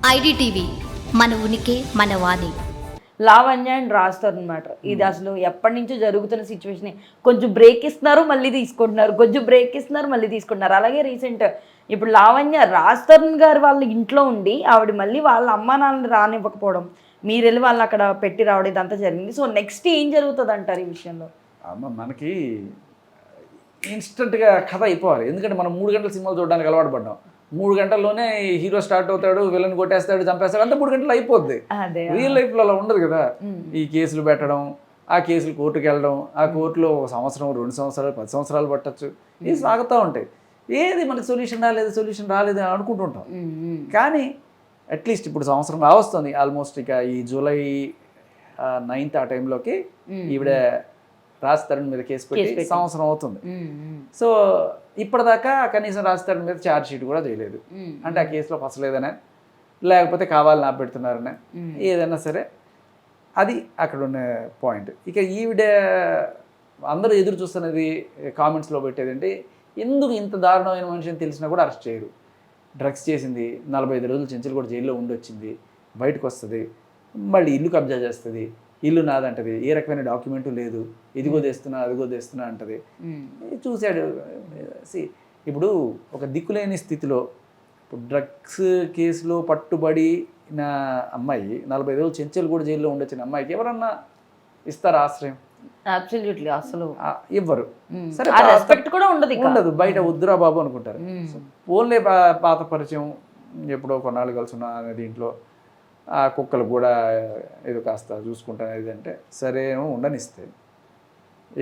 IDTV మన ఉనికి మన వాణి. లావణ్య అండ్ రాస్తారు మ్యాటర్ ఇది అసలు ఎప్పటి నుంచో జరుగుతున్న సిచ్యువేషన్. కొంచెం బ్రేక్ ఇస్తున్నారు మళ్ళీ తీసుకుంటున్నారు, కొంచెం బ్రేక్ ఇస్తున్నారు మళ్ళీ తీసుకుంటున్నారు. అలాగే రీసెంట్ ఇప్పుడు లావణ్య రాజతరుణ్ గారు వాళ్ళ ఇంట్లో ఉండి ఆవిడ మళ్ళీ వాళ్ళ అమ్మా నాన్నని రానివ్వకపోవడం, మీరు వెళ్ళి వాళ్ళని అక్కడ పెట్టి రావడం, ఇదంతా జరిగింది. సో నెక్స్ట్ ఏం జరుగుతుంది అంటారు ఈ విషయంలో? అమ్మ మనకి ఇన్స్టెంట్గా కథ అయిపోవాలి. ఎందుకంటే మనం 3 గంటల సినిమాలు చూడడానికి అలవాటు పడ్డాం. 3 గంటల్లోనే హీరో స్టార్ట్ అవుతాడు, విలన్ కొట్టేస్తాడు, చంపేస్తాడు, అంతా 3 గంటలు అయిపోద్ది. రియల్ లైఫ్లో అలా ఉండదు కదా. ఈ కేసులు పెట్టడం, ఆ కేసులు కోర్టుకు వెళ్ళడం, ఆ కోర్టులో 1 సంవత్సరం 2 సంవత్సరాలు 10 సంవత్సరాలు పట్టచ్చు. ఇవి సాగుతూ ఉంటాయి. ఏది మనకి సొల్యూషన్ రాలేదు అని అనుకుంటుంటాం. కానీ అట్లీస్ట్ ఇప్పుడు సంవత్సరం వస్తుంది ఆల్మోస్ట్. ఇక ఈ జూలై 9th ఆ టైంలోకి ఈవిడ రాజతరుణ్ మీద కేసు పెట్టి సంవత్సరం అవుతుంది. సో ఇప్పటిదాకా కనీసం రాజతరుణ్ మీద ఛార్జ్ షీట్ కూడా చేయలేదు. అంటే ఆ కేసులో ఫసలేదనే, లేకపోతే కావాలని ఆపెడుతున్నారనే, ఏదైనా సరే అది అక్కడ ఉన్న పాయింట్. ఇక ఈవిడ అందరూ ఎదురు చూస్తున్నది కామెంట్స్లో పెట్టేది అంటే, ఎందుకు ఇంత దారుణమైన మనిషిని తెలిసినా కూడా అరెస్ట్ చేయరు? డ్రగ్స్ చేసింది, 45 రోజులు చెంచులు కూడా జైల్లో ఉండొచ్చింది, బయటకు వస్తుంది, మళ్ళీ ఇల్లు కబ్జా చేస్తుంది, ఇల్లు నాదంటది, ఏ రకమైన డాక్యుమెంటు లేదు, ఇదిగో తెస్తున్నా అదిగో తెస్తున్నా అంటది. చూశాడు. ఇప్పుడు ఒక దిక్కులేని స్థితిలో ఇప్పుడు డ్రగ్స్ కేసులో పట్టుబడిన అమ్మాయి, 45 రోజులు చెంచులు కూడా జైల్లో ఉండొచ్చిన అమ్మాయికి ఎవరన్నా ఇస్తారా ఆశ్రయం? అబ్సల్యూట్లీ అసలు ఇవ్వరు. సరే, రెస్పెక్ట్ కూడా ఉండదు. బయట వద్దురా బాబు అనుకుంటారు. పోన్లే పాత పరిచయం, ఎప్పుడో కొన్నాళ్ళు కలిసి ఉన్న దీంట్లో ఆ కుక్కలు కూడా ఏదో కాస్త చూసుకుంటాను ఇది అంటే సరేమో ఉండనిస్తే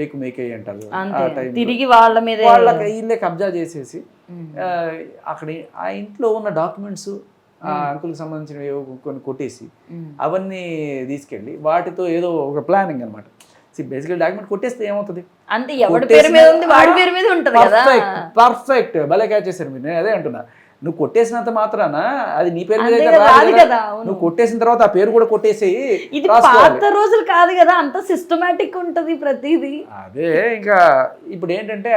ఏకు మేకే అంటారు. ఆ టైం తిరిగి వాళ్ళ మీద వాళ్ళకి ఇల్లే కబ్జా చేసేసి అక్కడ ఆ ఇంట్లో ఉన్న డాక్యుమెంట్స్ ఆ అంకుల్కి సంబంధించినవి కొన్ని కొట్టేసి అవన్నీ తీసుకెళ్ళి వాటితో ఏదో ఒక ప్లానింగ్ అనమాట. బేసికల్ డాక్యుమెంట్ కొట్టేస్తే ఏమవుతుంది? అంటే ఎవరి పేరు మీద ఉంది వాడి పేరు మీద ఉంటుంది కదా. పర్ఫెక్ట్, భలే క్యాచ్ చేశారు మీరు. నేను అదే అంటున్నా, నువ్వు కొట్టేసినంత మాత్రాన అది నీ పేరు మీద రాదు కదా. నువ్వు కొట్టేసిన తర్వాత ఆ పేరు కూడా కొట్టేసి, ఇది పాత రోజులు కాదు కదా, అంత సిస్టమేటిక్ ఉంటుంది ప్రతిదీ. అదే ఇంకా ఇప్పుడు ఏంటంటే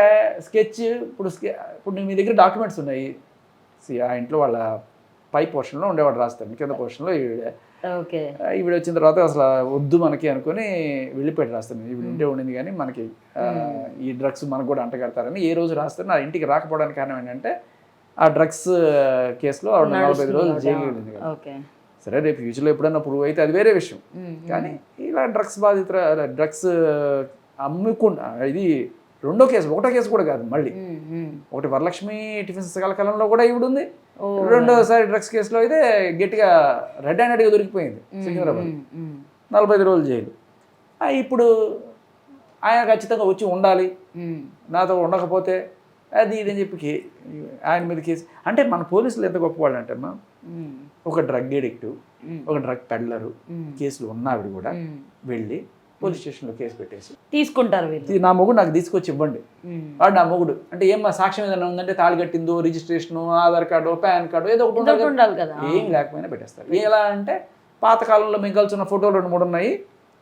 స్కెచ్, ఇప్పుడు మీ దగ్గర డాక్యుమెంట్స్ ఉన్నాయి. ఆ ఇంట్లో వాళ్ళ పై పోర్షన్లో ఉండేవాడు రాస్తాను, కింద పోర్షన్లో ఈవిడ వచ్చిన తర్వాత అసలు వద్దు మనకి అనుకుని వెళ్ళిపోయి రాస్తాను. ఈవిడ ఉంటే ఉండింది కానీ మనకి ఈ డ్రగ్స్ మనకు కూడా అంటగడతారని ఏ రోజు రాస్తాను. ఆ ఇంటికి రాకపోవడానికి కారణం ఏంటంటే ఆ డ్రగ్స్ కేసులో 45 రోజులు జైలు వెళ్ళింది కదా. సరే, రేపు ఫ్యూచర్లో ఎప్పుడన్నా ప్రూవ్ అయితే అది వేరే విషయం. కానీ ఇలా డ్రగ్స్ డ్రగ్స్ అమ్ముకుండా, ఇది రెండో కేసు, ఒకటో కేసు కూడా కాదు. మళ్ళీ ఒకటి వరలక్ష్మి టిఫిన్స్ కలకాలంలో కూడా ఈవిడ ఉంది, రెండోసారి డ్రగ్స్ కేసులో అయితే గట్టిగా రెడ్ హ్యాండెడ్గా దొరికిపోయింది సికింద్రాబాద్, 45 రోజులు జైలు. ఇప్పుడు ఆయన ఖచ్చితంగా వచ్చి ఉండాలి, నాతో ఉండకపోతే అది ఇదని చెప్పి ఆయన మీద కేసు. అంటే మన పోలీసులు ఎంత గొప్పవాళ్ళు అంటే అమ్మా, ఒక డ్రగ్ ఎడిక్టివ్, ఒక డ్రగ్ పెడ్లరు కేసులు ఉన్నావిడ కూడా వెళ్ళి పోలీస్ స్టేషన్లో కేసు పెట్టేసి తీసుకుంటారు. నా మొగుడు నాకు తీసుకొచ్చి ఇవ్వండి, వాడు నా మొగుడు అంటే ఏమన్నా సాక్ష్యం ఏదైనా ఉందంటే తాళి కట్టిందో, registration, Aadhaar card, PAN card ఏదో ఒకటి ఉండాలి కదా, ఏం లేకపోయినా పెట్టేస్తారు. ఎలా అంటే పాతకాలంలో మిగల్చున్న ఫోటోలు 2-3 ఉన్నాయి,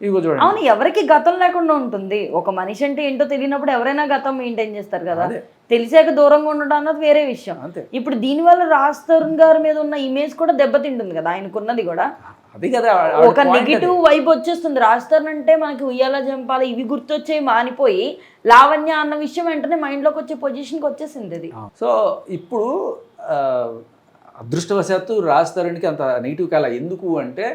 ఇగో చూడండి. అవును, ఎవరికి గతం లేకుండా ఉంటుంది. ఒక మనిషి అంటే ఏంటో తెలియనప్పుడు ఎవరైనా గతం మెయింటైన్ చేస్తారు కదా. తెలిసాక దూరంగా ఉండడం అన్నది వేరే విషయం. ఇప్పుడు దీనివల్ల రాజ్ తరుణ్ గారి మీద ఉన్న ఇమేజ్ కూడా దెబ్బతింటుంది కదా, ఆయనకున్నది కూడా. అది కదా ఒక నెగిటివ్ వైబ్ వచ్చేస్తుంది. రాజ్ తరుణ్ అంటే మనకి ఉయ్యాల జంపాల ఇవి గుర్తొచ్చేవి మానిపోయి లావణ్య అన్న విషయం వెంటనే మైండ్లోకి వచ్చే పొజిషన్కి వచ్చేసింది అది. సో ఇప్పుడు అదృష్టవశాత్తు రాజ్ తరుణ్కి అంత నెగిటివ్ కాల. ఎందుకు అంటే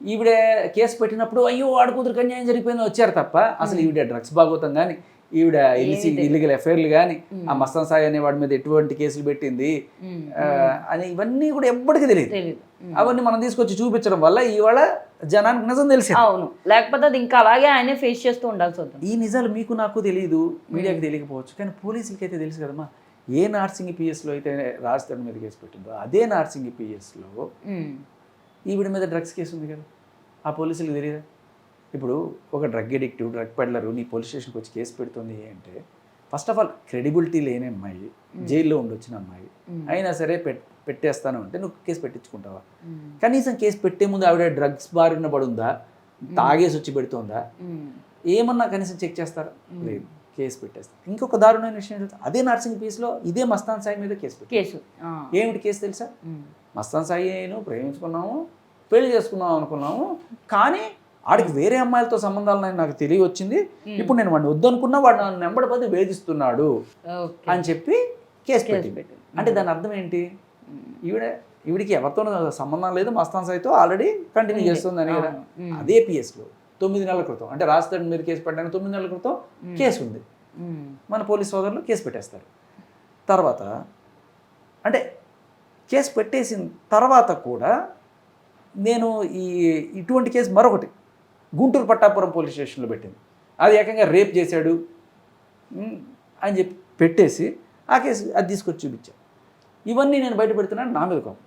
ఈవిడ కేసు పెట్టినప్పుడు అయ్యో వాడు కూతురికి అన్యాయం జరిగిపోయింది వచ్చారు తప్ప, అసలు ఈవిడ డ్రగ్స్ భాగవతం కానీ, ఈవిడ ఇల్లీగల్ అఫైర్లు కానీ, ఆ మస్తాన్ సాయి అనే వాడి మీద ఎటువంటి కేసులు పెట్టింది అని ఇవన్నీ కూడా ఎప్పటికీ తెలియదు. అవన్నీ మనం తీసుకొచ్చి చూపించడం వల్ల ఇవాళ జనానికి నిజం తెలిసి. అవును, లేకపోతే అది ఇంకా అలాగే ఆయనే ఫేస్ చేస్తూ ఉండాల్సి వస్తుంది. ఈ నిజాలు మీకు నాకు తెలియదు, మీడియాకి తెలియకపోవచ్చు, కానీ పోలీసులకి అయితే తెలుసు కదమ్మా. ఏ నార్సింగ్ పిఎస్లో అయితే రాజ్ తరుణ్ మీద కేసు పెట్టిందో అదే నార్సింగ్ పిఎస్లో ఈవిడ మీద డ్రగ్స్ కేసు ఉంది కదా, ఆ పోలీసులకు తెలియదా? ఇప్పుడు ఒక డ్రగ్ ఎడిక్టివ్, డ్రగ్ పెడ్లరు నీ పోలీస్ స్టేషన్కి వచ్చి కేసు పెడుతుంది అంటే ఫస్ట్ ఆఫ్ ఆల్ క్రెడిబిలిటీ లేని అమ్మాయి, జైల్లో ఉండొచ్చిన అమ్మాయి అయినా సరే పెట్టేస్తాను అంటే నువ్వు కేసు పెట్టించుకుంటావా? కనీసం కేసు పెట్టే ముందు ఆవిడ డ్రగ్స్ బారిన పడుందా, తాగేసి వచ్చి పెడుతుందా, ఏమన్నా కనీసం చెక్ చేస్తారా? లేదు. కేసు పెట్టేస్తారు. ఇంకొక దారుణమైన విషయం ఏంటంటే అదే నర్సింగ్ పీస్లో ఇదే మస్తాన్ సాయి మీద కేసు పెట్టారు. కేసు ఏమిటి కేసు తెలుసా? మస్తాన్ సాయి నేను ప్రేమించుకున్నాము, పెళ్లి చేసుకున్నాం అనుకున్నాము, కానీ ఆడికి వేరే అమ్మాయిలతో సంబంధాలు నాకు తెలియవచ్చింది. ఇప్పుడు నేను వాడిని వద్దనుకున్నా వాడు నన్ను వెంబడిపోతే వేధిస్తున్నాడు అని చెప్పి కేసు పెట్టింది. అంటే దాని అర్థం ఏంటి? ఈవిడికి ఎవరితోనూ సంబంధం లేదు, మస్తాన్ సాయితో ఆల్రెడీ కంటిన్యూ చేస్తుందని కదా. అదే పిఎస్లో 9 నెలల క్రితం, అంటే రాజధాని మీరు కేసు పెట్టడానికి 9 నెలల క్రితం కేసు ఉంది. మన పోలీస్ సోదరులు కేసు పెట్టేస్తారు. తర్వాత అంటే కేసు పెట్టేసిన తర్వాత కూడా నేను ఇటువంటి కేసు మరొకటి గుంటూరు పట్టాపురం పోలీస్ స్టేషన్లో పెట్టింది. అది ఏకంగా రేప్ చేశాడు అని చెప్పి పెట్టేసి ఆ కేసు అది తీసుకొచ్చి చూపించాను. ఇవన్నీ నేను బయట పెడుతున్నాను, నా మీద కోపం,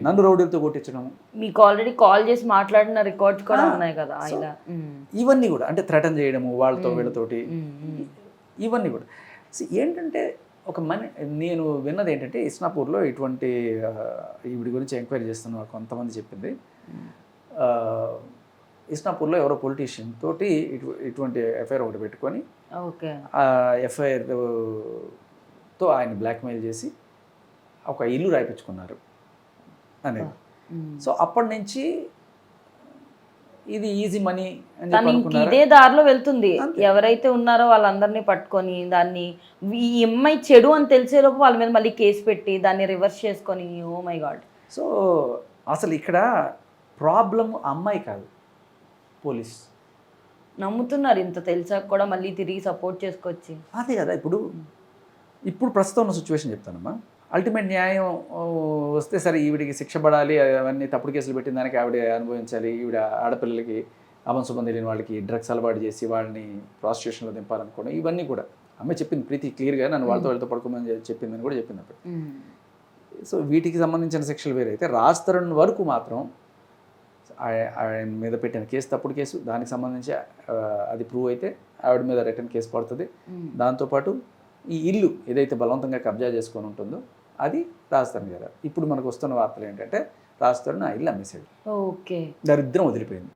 నన్ను రౌడీలతో కొట్టించడం. మీకు ఆల్రెడీ కాల్ చేసి మాట్లాడిన రికార్డ్స్ కూడా ఉన్నాయి కదా ఇలా. ఇవన్నీ కూడా అంటే థ్రెటన్ చేయడము వాళ్ళతో వీళ్ళతోటి, ఇవన్నీ కూడా ఏంటంటే నేను విన్నది ఏంటంటే ఇస్నాపూర్లో ఇటువంటి ఈవిడి గురించి ఎంక్వైరీ చేస్తున్న కొంతమంది చెప్పింది, ఇస్నాపూర్లో ఎవరో పొలిటీషియన్ తోటి ఇటువంటి ఎఫ్ఐఆర్ ఒకటి పెట్టుకొని ఆ ఎఫ్ఐఆర్తో ఆయన బ్లాక్మెయిల్ చేసి ఒక ఇల్లు రాయించుకున్నారు అనేది. సో అప్పటి నుంచి ఇది ఈజీ మనీ ఇదే దారిలో వెళ్తుంది. ఎవరైతే ఉన్నారో వాళ్ళందరినీ పట్టుకొని దాన్ని ఈ అమ్మాయి చెడు అని తెలిసేలోపు వాళ్ళ మీద మళ్ళీ కేసు పెట్టి దాన్ని రివర్స్ చేసుకొని, ఓ మై గాడ్. సో అసలు ఇక్కడ ప్రాబ్లం అమ్మాయి కాదు, పోలీస్. నమ్ముతున్నారు ఇంత తెలిసాక కూడా మళ్ళీ తిరిగి సపోర్ట్ చేసుకొచ్చి. అదే కదా ఇప్పుడు ప్రస్తుతం ఉన్న సిచ్యువేషన్ చెప్తానమ్మా. అల్టిమేట్ న్యాయం వస్తే సరే ఈవిడికి శిక్ష పడాలి, అవన్నీ తప్పుడు కేసులు పెట్టిన దానికి ఆవిడ అనుభవించాలి, ఈవిడ ఆడపిల్లలకి అభంశుభం తెలియని వాళ్ళకి డ్రగ్స్ అలవాటు చేసి వాళ్ళని ప్రాస్టిట్యూషన్లో దింపాలనుకోవడం, ఇవన్నీ కూడా అమ్మాయి చెప్పింది ప్రీతి క్లియర్గా, నన్ను వాళ్ళతో పడుకోమని చెప్పిందని కూడా చెప్పింది అప్పుడు. సో వీటికి సంబంధించిన శిక్షలు వేరైతే రాజ్ తరుణ్ వరకు మాత్రం ఆయన మీద పెట్టిన కేసు తప్పుడు కేసు, దానికి సంబంధించి అది ప్రూవ్ అయితే ఆవిడ మీద రిటర్న్ కేసు పడుతుంది. దాంతోపాటు ఈ ఇల్లు ఏదైతే బలవంతంగా కబ్జా చేసుకొని ఉంటుందో అది రాజ్ తరుణ్ గారు. ఇప్పుడు మనకు వస్తున్న వార్తలు ఏంటంటే రాజ్ తరుణ్ ఆ ఇల్లు అమ్మేశాడు, దరిద్రం వదిలిపోయింది.